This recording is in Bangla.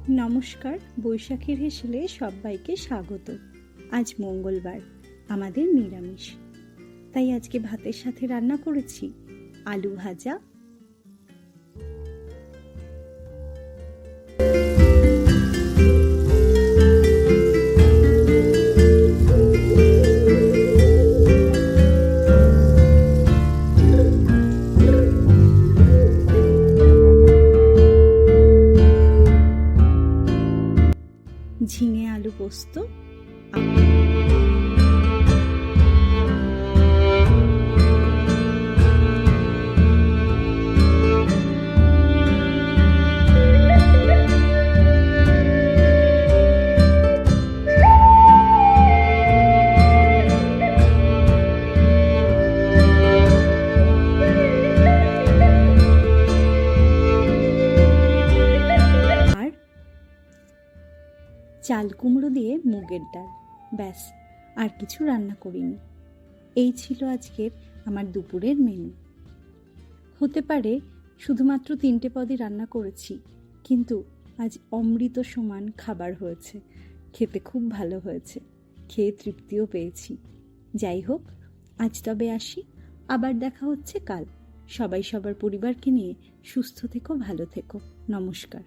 নমস্কার, বৈশাখীর হেসেলে সবাইকে স্বাগত। আজ মঙ্গলবার, আমাদের নিরামিষ, তাই আজকে ভাতের সাথে রান্না করেছি আলু ভাজা, ঝিঙে আলু পোস্ত, চাল কুমড়ো দিয়ে মুগের ডাল। ব্যাস, আর কিছু রান্না করিনি। এই ছিল আজকের আমার দুপুরের মেনু। হতে পারে শুধুমাত্র 3টে পদই রান্না করেছি, কিন্তু আজ অমৃত সমান খাবার হয়েছে। খেতে খুব ভালো হয়েছে, খেয়ে তৃপ্তিও পেয়েছি। যাই হোক, আজ তবে আসি, আবার দেখা হচ্ছে কাল। সবাই সবার পরিবারকে নিয়ে সুস্থ থেকো, ভালো থেকো। নমস্কার।